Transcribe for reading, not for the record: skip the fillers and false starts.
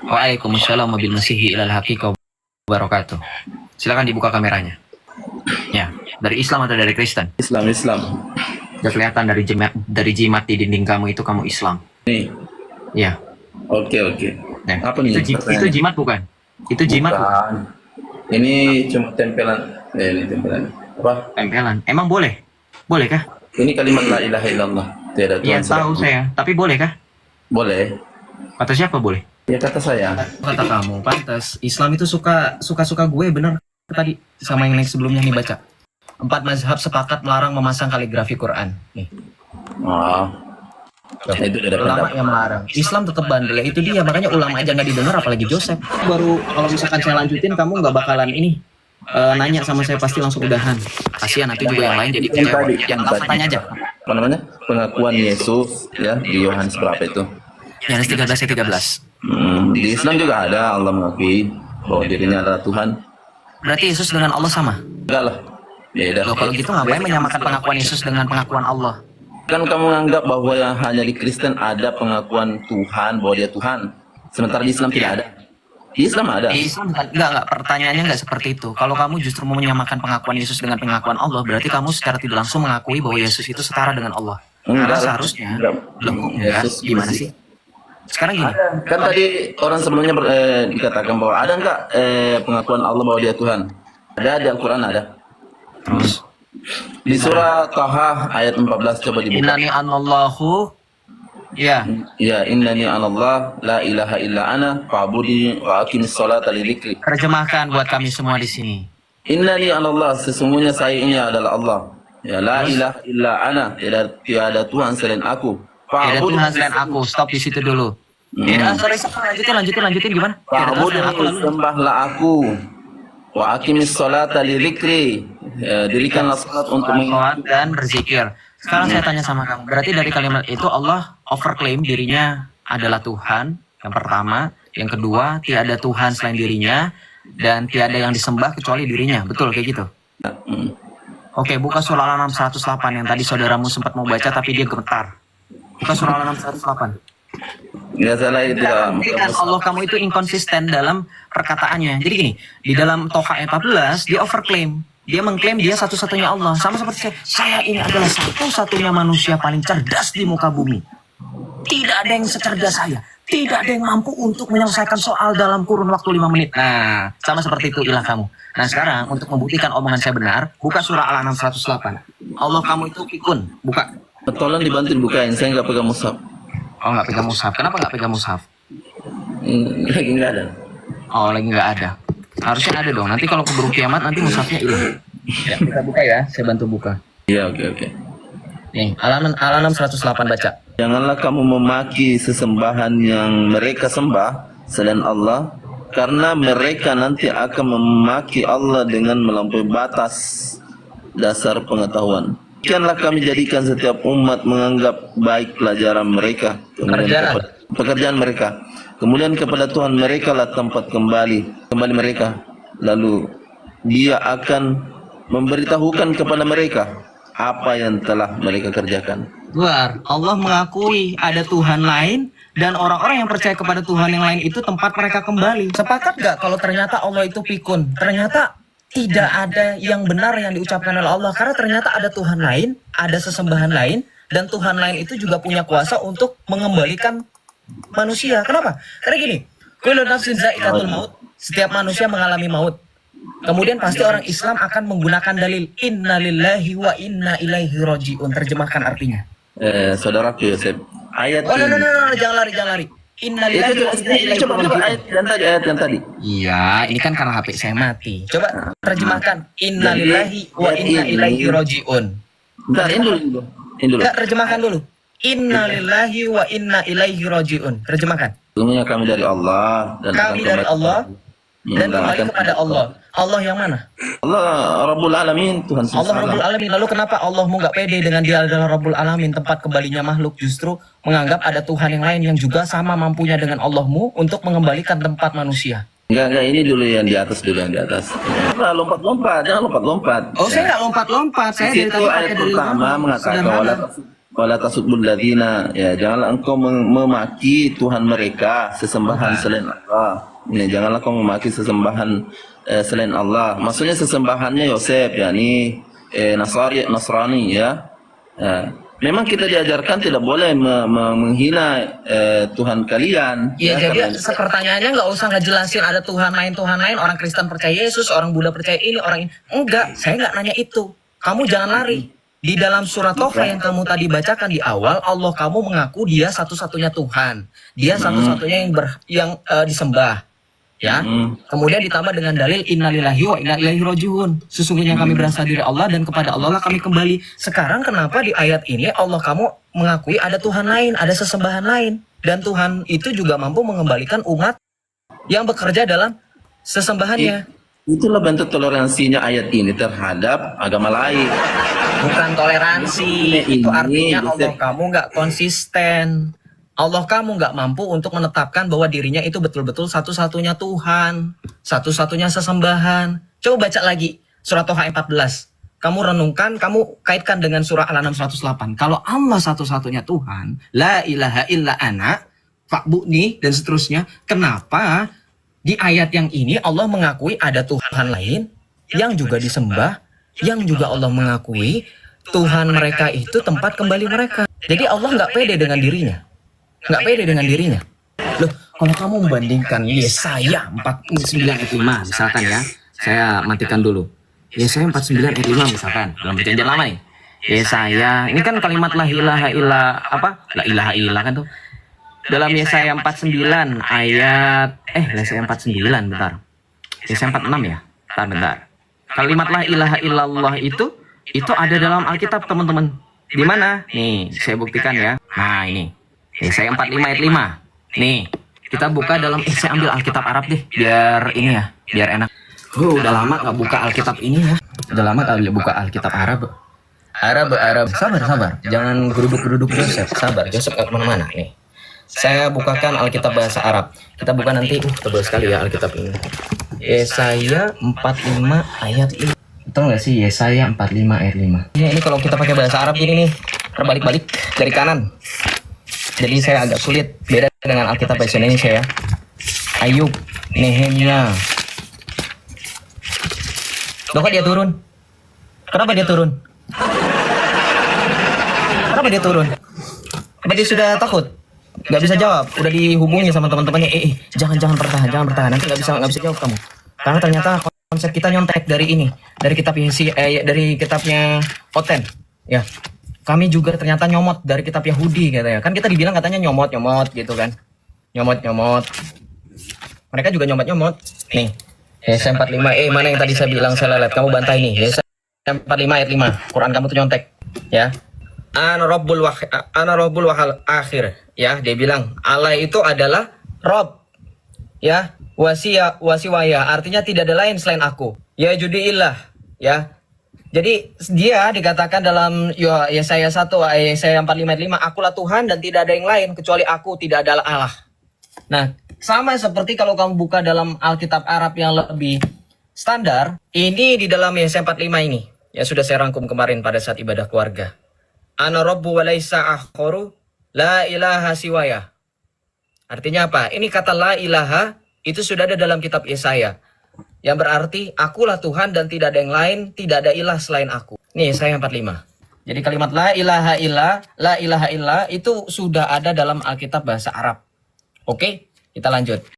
Waalaikumsalam warahmatullahi wabarakatuh. Silakan dibuka kameranya. Ya, dari Islam atau dari Kristen? Islam. Udah kelihatan dari jimat di dinding kamu itu kamu Islam. Nih. Ya. Oke. Nah, Apa nih? Itu jimat bukan? Itu jimat bukan? Ini cuma tempelan. Ini tempelan. Apa? Tempelan. Emang boleh? Boleh kah? Ini kalimat la ilaha illallah. Tiada Iya, Tuhan tahu selain saya. Tapi boleh kah? Boleh. Kata siapa boleh? Ya kata saya. Kata kamu. Pantas. Islam itu suka gue bener tadi sama yang sebelumnya nih baca. 4 mazhab sepakat melarang memasang kaligrafi Quran. Nih. Oh. Itu udah Ulama yang melarang. Islam tetap bandel. Ya, itu dia. Makanya ulama aja nggak didengar, apalagi Joseph. Baru kalau misalkan saya lanjutin, kamu nggak bakalan ini nanya sama saya, pasti langsung udahan. Kasihan nanti juga yang lain jadi kecewa. Yang tahu tanya aja. Apa namanya? Pengakuan Yesus ya di Yohanes berapa itu? Yohanes 13. Di Islam juga ada Allah mengakui bahwa dirinya adalah Tuhan. Berarti Yesus dengan Allah sama? Enggak lah. Beda. Loh, kalau gitu ngapain menyamakan pengakuan Yesus dengan pengakuan Allah? Kan kamu menganggap bahwa yang hanya di Kristen ada pengakuan Tuhan, bahwa dia Tuhan. Sementara di Islam tidak ada. Di Islam ada. Di Islam enggak, pertanyaannya enggak seperti itu. Kalau kamu justru mau menyamakan pengakuan Yesus dengan pengakuan Allah, berarti kamu secara tidak langsung mengakui bahwa Yesus itu setara dengan Allah. Karena seharusnya, enggak, gimana sih? Sekarang gini. Kan tadi orang sebelumnya dikatakan bahwa ada enggak pengakuan Allah bahwa dia Tuhan? Ada di Al-Quran ada. Terus Di surah Taha ayat 14 coba dibuka. Innani anallahu, ya. Ya, innani anallah la ilaha illa ana fa'budi wa aqimis sholata li dzikri. Terjemahkan buat kami semua di sini. Innani anallah, sesungguhnya saya ini adalah Allah. Ya, la ilaha illa ana, tiada Tuhan selain aku. Tiada Tuhan selain aku. Stop di situ dulu. Sorry, lanjutin gimana? Tiada Tuhan selain aku. Sembahlah aku. Wa aqimis sholata li dzikri. Ya, dirikanlah salat untuk sholat dan berzikir. Sekarang saya tanya sama kamu, berarti dari kalimat itu Allah overclaim dirinya adalah Tuhan, yang pertama. Yang kedua, tiada Tuhan selain dirinya, dan tiada yang disembah kecuali dirinya. Betul kayak gitu? Oke, buka surah Al-An'am 108 yang tadi saudaramu sempat mau baca tapi dia gemetar. Buka surah Al-An'am 108. Ya salah itu. Kan Allah kamu itu inkonsisten dalam perkataannya. Jadi gini, di dalam Toha ayat 14 dia overclaim. Dia mengklaim dia satu-satunya Allah. Sama seperti saya ini adalah satu-satunya manusia paling cerdas di muka bumi. Tidak ada yang secerdas saya. Tidak ada yang mampu untuk menyelesaikan soal dalam kurun waktu 5 menit. Nah, sama seperti itu ilah kamu. Nah sekarang untuk membuktikan omongan saya benar, buka surah Al-An'am 108. Allah kamu itu pikun. Buka. Tolong dibantu bukain, saya nggak pegang mushaf. Oh, nggak pegang mushaf. Kenapa nggak pegang mushaf? Lagi nggak ada. Oh, lagi nggak ada. Harusnya ada dong. Nanti kalau keburu kiamat nanti mushafnya hilang. Ya, kita buka ya. Saya bantu buka. Iya, oke. Nih, Al-An'am 108 baca. Janganlah kamu memaki sesembahan yang mereka sembah selain Allah, karena mereka nanti akan memaki Allah dengan melampaui batas dasar pengetahuan. Demikianlah kami jadikan setiap umat menganggap baik pelajaran mereka, pekerjaan mereka. Kemudian kepada Tuhan mereka lah tempat kembali mereka. Lalu Dia akan memberitahukan kepada mereka apa yang telah mereka kerjakan. Luar, Allah mengakui ada Tuhan lain dan orang-orang yang percaya kepada Tuhan yang lain itu tempat mereka kembali. Sepakat gak kalau ternyata Allah itu pikun? Ternyata tidak ada yang benar yang diucapkan oleh Allah karena ternyata ada Tuhan lain, ada sesembahan lain, dan Tuhan lain itu juga punya kuasa untuk mengembalikan manusia. Kenapa? Karena gini, kullu nafsin za'iqatul maut. Setiap manusia mengalami maut. Kemudian pasti orang Islam akan menggunakan dalil inna lillahi wa inna ilaihi raji'un. Terjemahkan artinya. Saudaraku Yosef, ayat no, jangan lari. Inna lillahi wa inna ilaihi raji'un. Ayat yang tadi. Iya, ini kan karena HP saya mati. Coba terjemahkan inna lillahi wa inna ilaihi raji'un. Bentar, ini dulu. Enggak, terjemahkan dulu. Inna lillahi wa inna ilaihi raji'un. Terjemahkan. Sesungguhnya kami dari Allah dan kami dari Allah dan kembali kepada Allah. Allah yang mana? Allah Rabbul Alamin, Tuhan semesta. Allah Rabbul Alamin. Lalu kenapa Allahmu nggak pede dengan dia adalah Rabbul Alamin, tempat kembalinya makhluk, justru menganggap ada Tuhan yang lain yang juga sama mampunya dengan Allahmu untuk mengembalikan tempat manusia? Enggak, ini dulu yang di atas dulu, yang di atas. Jangan lompat-lompat. Oh, saya nggak lompat-lompat. Saya dari tadi pakai ayat pertama mengatakan wala tasubbul ladzina, ya janganlah engkau memaki Tuhan mereka sesembahan selain Allah. Ya, janganlah kau memaki sesembahan selain Allah. Maksudnya sesembahannya Yosef, yakni Nasrani, ya. Memang kita diajarkan tidak boleh menghina Tuhan kalian. Iya, ya, jadi pertanyaannya nggak usah ngejelasin ada Tuhan lain, orang Kristen percaya Yesus, orang Buddha percaya ini, orang ini. Enggak, saya nggak nanya itu. Kamu jangan lari. Di dalam surat Toha yang kamu tadi bacakan di awal, Allah kamu mengaku dia satu-satunya Tuhan. Dia satu-satunya yang disembah. Ya, kemudian ditambah dengan dalil innalillahi wa inna ilaihi rajiun. Sesungguhnya kami berasal dari Allah dan kepada Allah lah kami kembali. Sekarang kenapa di ayat ini Allah kamu mengakui ada Tuhan lain, ada sesembahan lain, dan Tuhan itu juga mampu mengembalikan umat yang bekerja dalam sesembahannya. Itulah bentuk toleransinya ayat ini terhadap agama lain. Bukan toleransi, itu artinya Allah kamu nggak konsisten. Allah kamu nggak mampu untuk menetapkan bahwa dirinya itu betul-betul satu-satunya Tuhan, satu-satunya sesembahan. Coba baca lagi surat Toha 14. Kamu renungkan, kamu kaitkan dengan surah Al-An'am 108. Kalau Allah satu-satunya Tuhan, la ilaha illa ana, fa'budni, dan seterusnya. Kenapa di ayat yang ini Allah mengakui ada Tuhan lain yang juga disembah, yang juga Allah mengakui Tuhan mereka itu tempat kembali mereka. Jadi Allah nggak pede dengan dirinya. Nggak pede dengan dirinya. Loh, kalau kamu membandingkan Yesaya 49 ayat 5 misalkan ya, saya matikan dulu. Yesaya 49 ayat 5 misalkan, dalam perjanjian lama nih. Yesaya, ini kan kalimat la ilaha illa apa? La ilaha illa kan tuh. Dalam Yesaya 49 ayat Yesaya 49 bentar. Yesaya 46 ya. Bentar. Kalimat la ilaha illallah itu ada dalam Alkitab, teman-teman. Di mana? Nih, saya buktikan ya. Nah, ini. Yesaya 45 ayat 5. Nih, kita buka dalam saya ambil Alkitab Arab deh, biar ini ya, biar enak. Udah lama gak buka Alkitab ini ya. Udah lama gak buka Alkitab Arab. Arab. Sabar. Jangan geruduk-geruduk Joseph. Sabar, Joseph gak kemana-mana. Nih, saya bukakan Alkitab bahasa Arab. Kita buka nanti. Tebal sekali ya Alkitab ini. Yesaya 45 ayat 5. Betul nggak sih Yesaya 45 ayat 5? Ya, ini kalau kita pakai bahasa Arab ini nih, terbalik-balik dari kanan. Jadi saya agak sulit, beda dengan Alkitab bahasa Indonesia ya. Ayub, Nehemia. Loh, kok dia turun? Kenapa dia turun? Apa dia sudah takut? Gak bisa jawab, udah dihubungi sama teman-temannya. Jangan bertahan, nanti gak bisa jawab kamu. Karena ternyata konsep kita nyontek dari ini, dari kitab dari kitabnya Oten, ya. Kami juga ternyata nyomot dari kitab Yahudi katanya. Kan kita dibilang katanya nyomot gitu kan. Nyomot. Mereka juga nyomot. Nih, Yesaya 45 mana yang tadi saya bilang saya lelet. Kamu bantai nih. Yesaya 45 ayat 5. Quran kamu tuh nyontek, ya. Ana Rabbul akhir, ya. Dia bilang Allah itu adalah Rob, ya. Wasiwaya, artinya tidak ada lain selain aku. Ya judiillah, ya. Jadi dia dikatakan dalam Yesaya 1 Yesaya 45 ayat 5, akulah Tuhan dan tidak ada yang lain kecuali aku, tidak ada Allah. Nah, sama seperti kalau kamu buka dalam Alkitab Arab yang lebih standar, ini di dalam Yesaya 45 ini, yang sudah saya rangkum kemarin pada saat ibadah keluarga. Ana Rabbu wa laisa akharu la ilaha siwaya. Artinya apa? Ini kata la ilaha itu sudah ada dalam kitab Yesaya. Yang berarti akulah Tuhan dan tidak ada yang lain, tidak ada ilah selain aku. Nih Yesaya 45. Jadi kalimat la ilaha illa itu sudah ada dalam Alkitab bahasa Arab. Oke, kita lanjut.